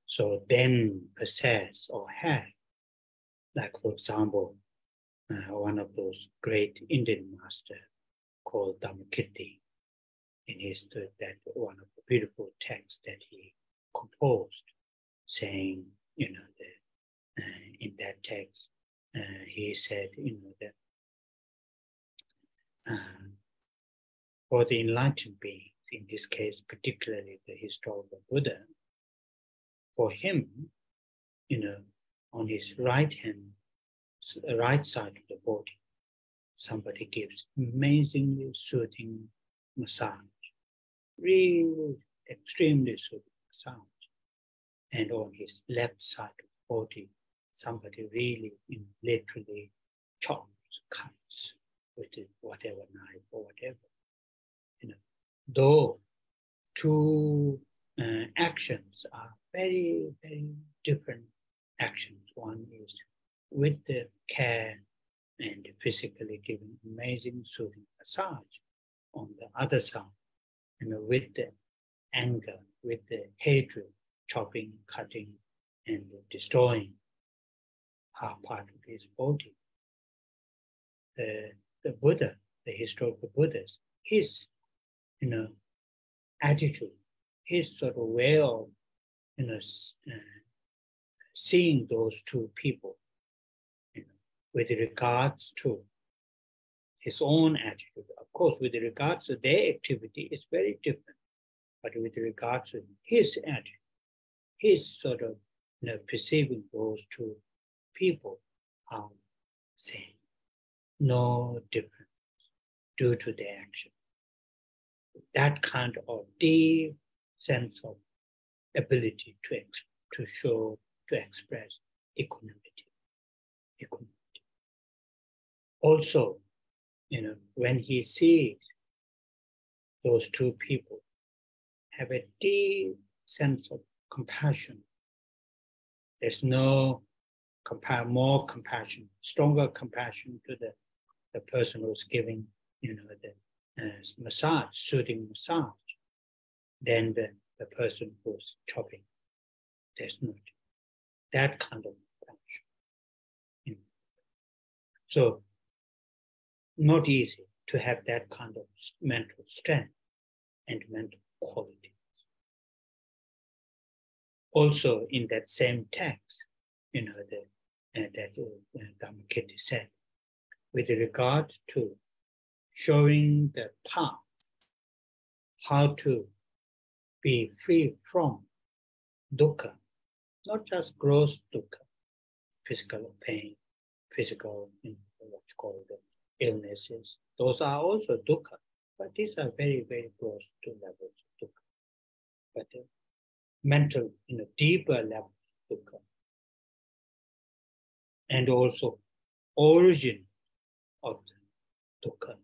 So then possess or have, like for example, one of those great Indian masters called Dhammakirti, in his that one of the beautiful texts that he composed, saying, you know, that in that text he said, you know, that for the enlightened beings, in this case particularly the historical Buddha, for him, you know, on his right side of the body, somebody gives amazingly soothing massage, really extremely soothing massage. And on his left side of the body, somebody really, you know, literally chops, cuts with whatever knife or whatever. You know, though two actions are very, very different actions. One is with the care and physically giving amazing soothing massage. On the other side, you know, with the anger, with the hatred, chopping, cutting, and destroying are part of his body. The Buddha, the historical Buddhas, his, you know, attitude, his sort of way of, you know, seeing those two people, you know, with regards to his own attitude. Of course, with regards to their activity, it's very different. But with regards to his attitude, his sort of, you know, perceiving those two people are same, no difference due to their action. That kind of deep sense of ability to show, to express equanimity. Also, you know, when he sees those two people have a deep sense of compassion, there's no more compassion, stronger compassion to the person who's giving, you know, the massage, soothing massage, than the person who's chopping. There's not that kind of compassion. You know. So, not easy to have that kind of mental strength and mental qualities. Also, in that same text, you know, that Dhammakirti said, with regard to showing the path, how to be free from dukkha, not just gross dukkha, physical pain, physical, you know, what's called the illnesses. Those are also dukkha, but these are very, very close to levels of dukkha. But mental, you know, deeper levels of dukkha. And also origin of the dukkha,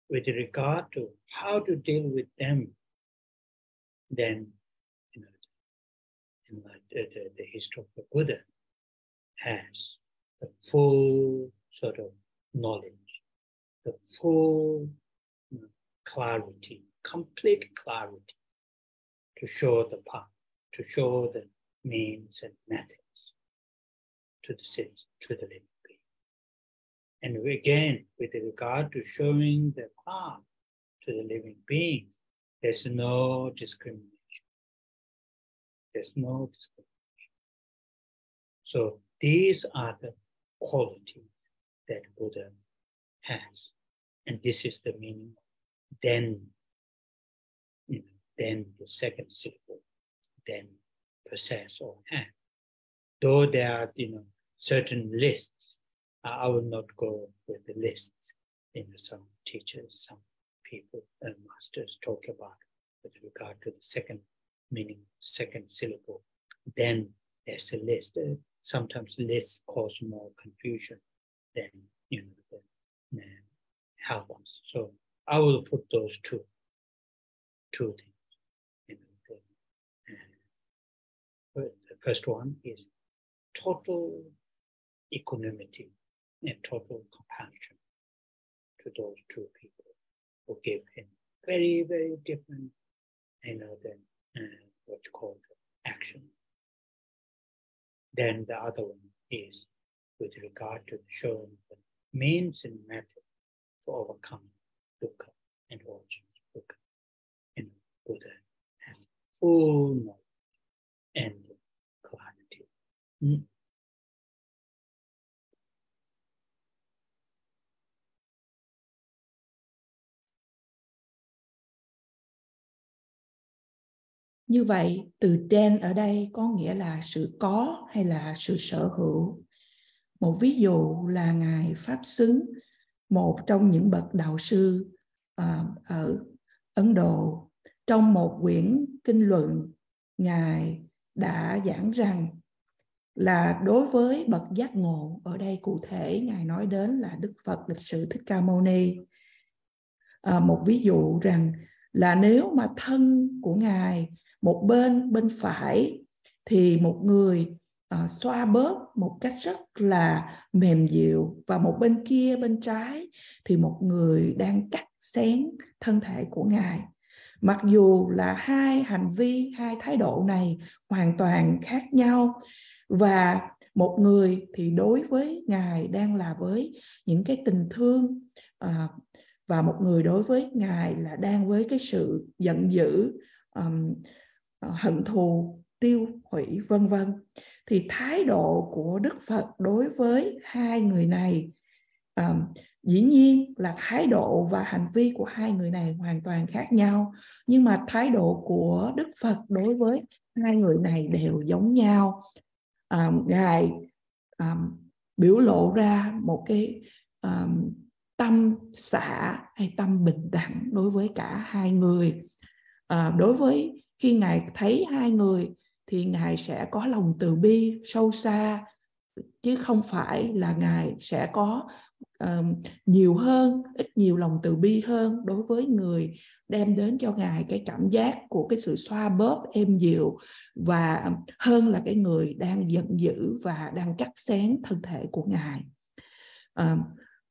with regard to how to deal with them, then, you know, in the history of the Buddha has the full sort of knowledge, the full, you know, clarity, complete clarity to show the path, to show the means and methods to the living being. And again, with regard to showing the path to the living being, there's no discrimination. There's no discrimination. So these are the qualities that Buddha has. And this is the meaning of then, you know, then the second syllable, then possess or have. though there are, certain lists, I will not go with the lists. Some teachers, some people and masters talk about with regard to the second meaning, second syllable. Then there's a list. Sometimes lists cause more confusion than help us. So I will put those two things. The first one is total equanimity and total compassion to those two people who gave him very, very different, than what's called action. Then the other one is with regard to showing the means and method for overcoming dukkha and origins of dukkha. Buddha has full knowledge and clarity. Như vậy, từ den ở đây có nghĩa là sự có hay là sự sở hữu. Một ví dụ là Ngài Pháp Xứng, một trong những bậc đạo sư ở Ấn Độ. Trong một quyển kinh luận, Ngài đã giảng rằng là đối với bậc giác ngộ, ở đây cụ thể Ngài nói đến là Đức Phật lịch sử Thích Ca Mâu Ni. Một ví dụ rằng là nếu mà thân của Ngài một bên phải thì một người xoa bóp một cách rất là mềm dịu, và một bên kia bên trái thì một người đang cắt xén thân thể của Ngài. Mặc dù là hai hành vi, hai thái độ này hoàn toàn khác nhau, và một người thì đối với Ngài đang là với những cái tình thương, và một người đối với Ngài là đang với cái sự giận dữ, hận thù, tiêu hủy, vân vân. Thì thái độ của Đức Phật đối với hai người này, dĩ nhiên là thái độ và hành vi của hai người này hoàn toàn khác nhau, nhưng mà thái độ của Đức Phật đối với hai người này đều giống nhau. Ngài biểu lộ ra một cái tâm xả hay tâm bình đẳng đối với cả hai người. Đối với khi Ngài thấy hai người thì Ngài sẽ có lòng từ bi sâu xa, chứ không phải là Ngài sẽ có nhiều hơn, ít nhiều lòng từ bi hơn đối với người đem đến cho Ngài cái cảm giác của cái sự xoa bóp êm dịu, và hơn là cái người đang giận dữ và đang cắt xén thân thể của Ngài.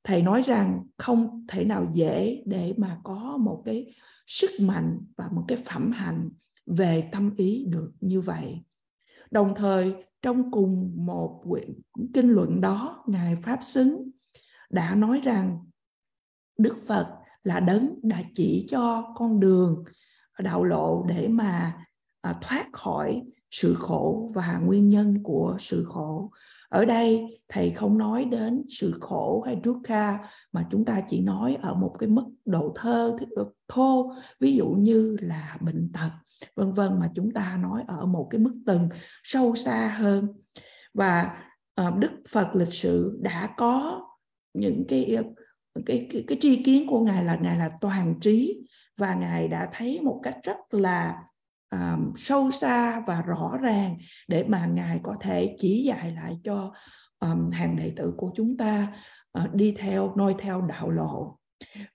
Thầy nói rằng không thể nào dễ để mà có một cái sức mạnh và một cái phẩm hạnh về tâm ý được như vậy. Đồng thời, trong cùng một quyển kinh luận đó, Ngài Pháp Xứng đã nói rằng Đức Phật là đấng đã chỉ cho con đường đạo lộ để mà thoát khỏi sự khổ và nguyên nhân của sự khổ. Ở đây thầy không nói đến sự khổ hay dukkha, mà chúng ta chỉ nói ở một cái mức độ thô, ví dụ như là bệnh tật, vân vân, mà chúng ta nói ở một cái mức tầng sâu xa hơn. Và Đức Phật lịch sử đã có những cái tri kiến của Ngài là toàn trí, và Ngài đã thấy một cách rất là sâu xa và rõ ràng để mà Ngài có thể chỉ dạy lại cho hàng đệ tử của chúng ta đi theo, noi theo đạo lộ.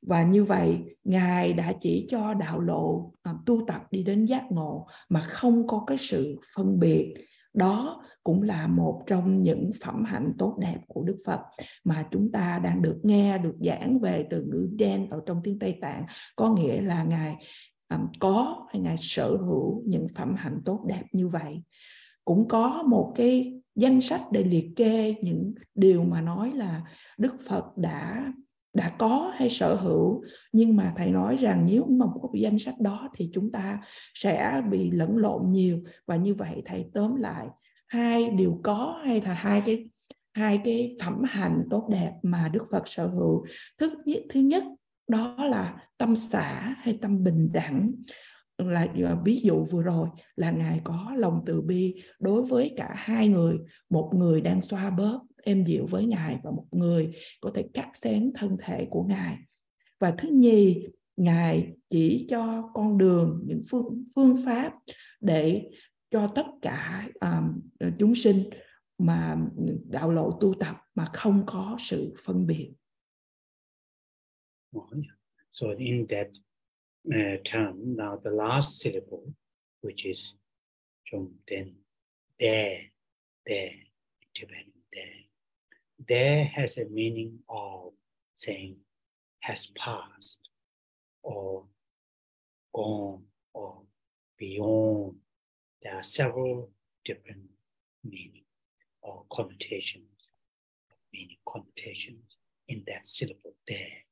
Và như vậy Ngài đã chỉ cho đạo lộ tu tập đi đến giác ngộ mà không có cái sự phân biệt. Đó cũng là một trong những phẩm hạnh tốt đẹp của Đức Phật mà chúng ta đang được nghe, được giảng về từ ngữ Den ở trong tiếng Tây Tạng, có nghĩa là Ngài có hay Ngài sở hữu những phẩm hạnh tốt đẹp như vậy. Cũng có một cái danh sách để liệt kê những điều mà nói là Đức Phật đã có hay sở hữu, nhưng mà thầy nói rằng nếu mà có danh sách đó thì chúng ta sẽ bị lẫn lộn nhiều, và như vậy thầy tóm lại hai điều có hay là hai cái phẩm hạnh tốt đẹp mà Đức Phật sở hữu. Thứ nhất đó là tâm xả hay tâm bình đẳng. ví dụ vừa rồi là Ngài có lòng từ bi đối với cả hai người, một người đang xoa bóp êm dịu với Ngài và một người có thể cắt xén thân thể của Ngài. Và thứ nhì, Ngài chỉ cho con đường, những phương pháp để cho tất cả chúng sinh mà đạo lộ tu tập mà không có sự phân biệt. So in that term, now the last syllable, which is from then, there, in Tibetan, there has a meaning of saying has passed or gone or beyond. There are several different meanings or connotations in that syllable there.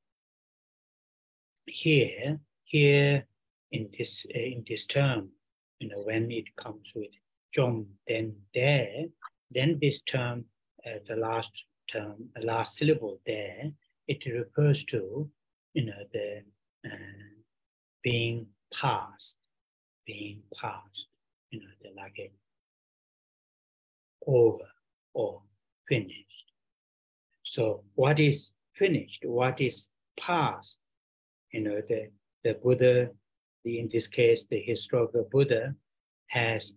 Here in this term, when it comes with Chom, then there, then this term, the last syllable there, it refers to the being past, like a over or finished. So what is finished? What is past? The Buddha, in this case, the historical Buddha, has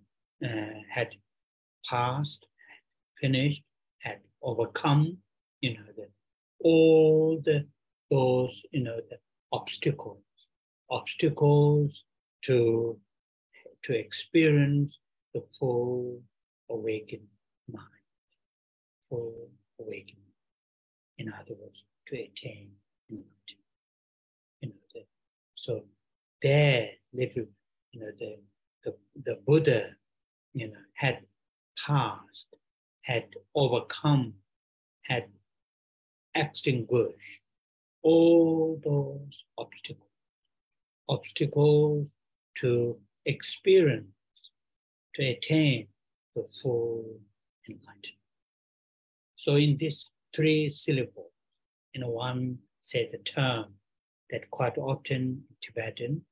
had passed, had finished, had overcome, all those, the obstacles to experience the full awakened mind, full awakening. In other words, to attain enlightenment. So there, little, the Buddha, had passed, had overcome, had extinguished all those obstacles to experience, to attain the full enlightenment. So in these three syllables, one say the term that quite often in Tibetan,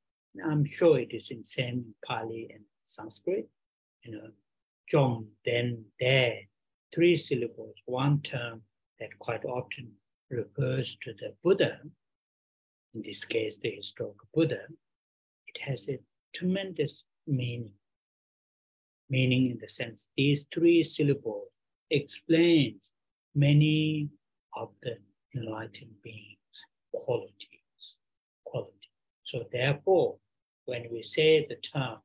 I'm sure it is in same Pali and Sanskrit, Chom, then, there, three syllables, one term that quite often refers to the Buddha, in this case the historical Buddha. It has a tremendous meaning in the sense these three syllables explains many of the enlightened beings' qualities. So therefore, when we say the term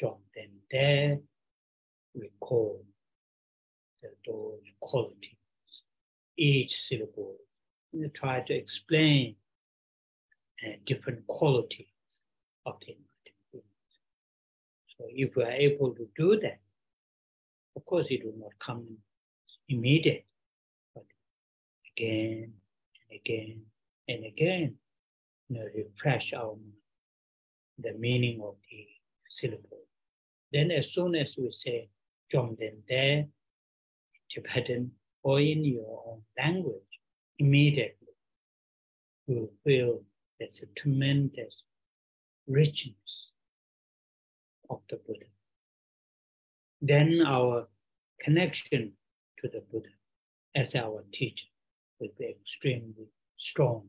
Chom, then there, we call those qualities. Each syllable, we try to explain different qualities of the enlightened beings. So if we are able to do that, of course it will not come immediate, but again and again and again, refresh our mind, the meaning of the syllable. Then as soon as we say Chom, then, there, in Tibetan or in your own language, immediately you will feel there's a tremendous richness of the Buddha. Then our connection to the Buddha as our teacher will be extremely strong,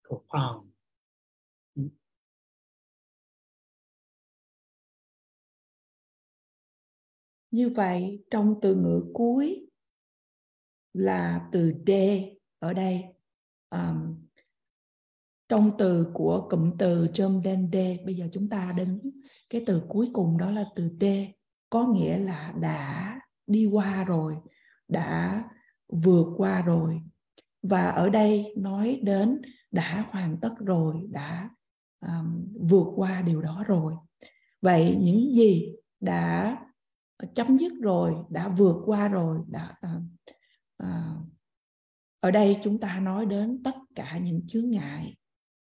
profound. Như vậy, trong từ ngữ cuối là từ đê ở đây. Trong từ của cụm từ Chom Den De, bây giờ chúng ta đến cái từ cuối cùng, đó là từ đê, có nghĩa là đã đi qua rồi, đã vượt qua rồi. Và ở đây nói đến đã hoàn tất rồi, đã vượt qua điều đó rồi. Vậy những gì đã chấm dứt rồi, đã vượt qua rồi, ở đây chúng ta nói đến tất cả những chướng ngại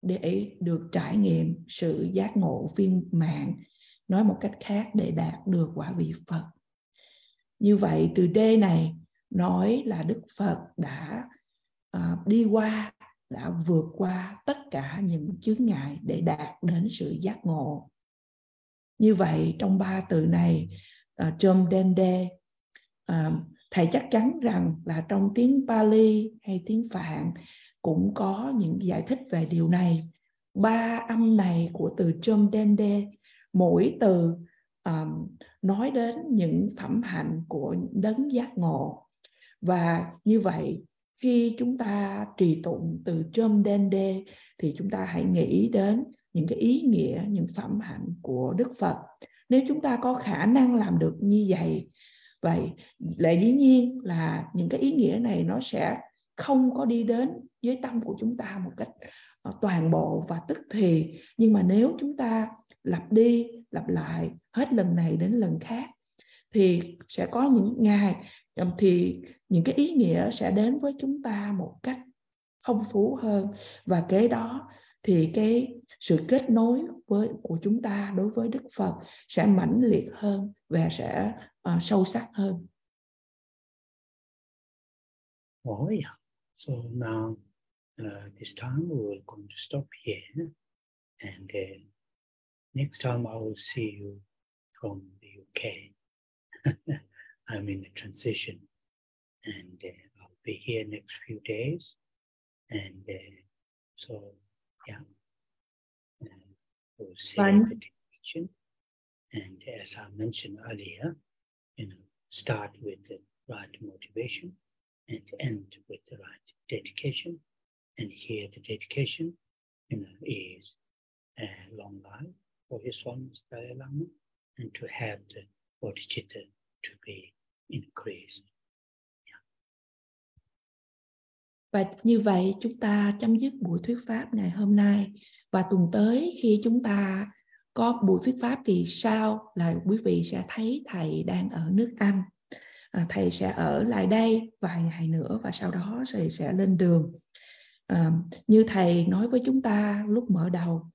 để được trải nghiệm sự giác ngộ viên mãn, nói một cách khác để đạt được quả vị Phật. Như vậy từ D này nói là Đức Phật đã đi qua, đã vượt qua tất cả những chướng ngại để đạt đến sự giác ngộ. Như vậy trong 3 từ này, Chom Dende, thầy chắc chắn rằng là trong tiếng Pali hay tiếng Phạn cũng có những giải thích về điều này. 3 âm này của từ Chom Dende, mỗi từ nói đến những phẩm hạnh của đấng giác ngộ. Và như vậy, khi chúng ta trì tụng từ Chom Dende thì chúng ta hãy nghĩ đến những cái ý nghĩa, những phẩm hạnh của Đức Phật. Nếu chúng ta có khả năng làm được như vậy lẽ dĩ nhiên là những cái ý nghĩa này nó sẽ không có đi đến với tâm của chúng ta một cách toàn bộ và tức thì. Nhưng mà nếu chúng ta lặp đi lặp lại hết lần này đến lần khác thì sẽ có những ngày thì những cái ý nghĩa sẽ đến với chúng ta một cách phong phú hơn, và kế đó thì cái sự kết nối của chúng ta đối với Đức Phật sẽ mãnh liệt hơn và sẽ sâu sắc hơn. Oh yeah. So now this time we will going to stop here, and next time I will see you from the UK. I'm in the transition, and I'll be here next few days, and so yeah, we'll say the dedication, and as I mentioned earlier, start with the right motivation and end with the right dedication. And here the dedication, is a long life for His Holiness Dalai Lama, and to have the bodhicitta to be increased. Và như vậy chúng ta chấm dứt buổi thuyết pháp ngày hôm nay. Và tuần tới khi chúng ta có buổi thuyết pháp kỳ sau là quý vị sẽ thấy thầy đang ở nước Anh. Thầy sẽ ở lại đây vài ngày nữa và sau đó thầy sẽ lên đường. Như thầy nói với chúng ta lúc mở đầu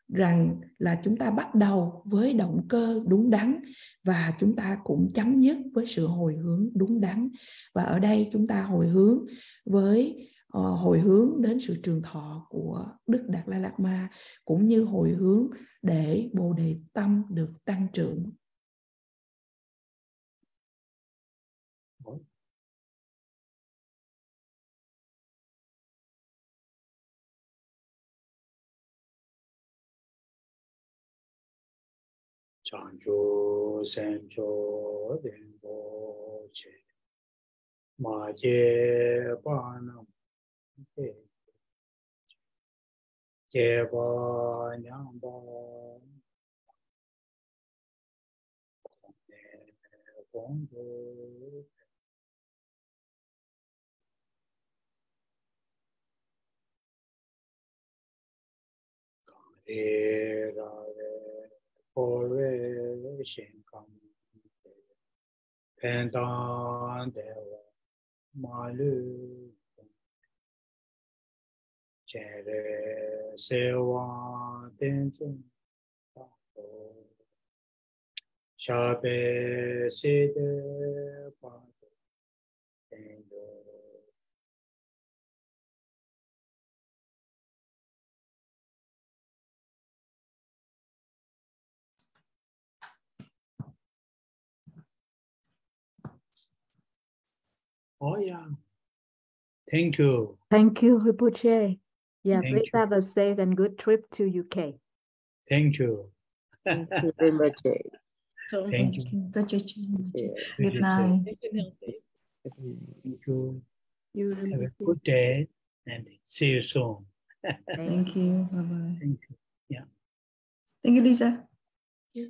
rằng là chúng ta bắt đầu với động cơ đúng đắn và chúng ta cũng chấm dứt với sự hồi hướng đúng đắn. Và ở đây chúng ta hồi hướng đến sự trường thọ của Đức Đạt Lai Lạt Ma, cũng như hồi hướng để Bồ Đề tâm được tăng trưởng. Chancho sencho denpo che ma che pa nam che pa nyam pa con do e ra Ore shen kam pentan dewa malu chere sewa tensun shabe sede pate tendo. Oh yeah. Thank you. Thank you, Rinpoche. Yeah, Thank please you. have a safe and good trip to UK. Thank you. Thank you very much. Thank you. Good night. Thank you. Have a good day and see you soon. Thank you. Bye-bye. Thank you. Yeah. Thank you, Lisa. Yeah.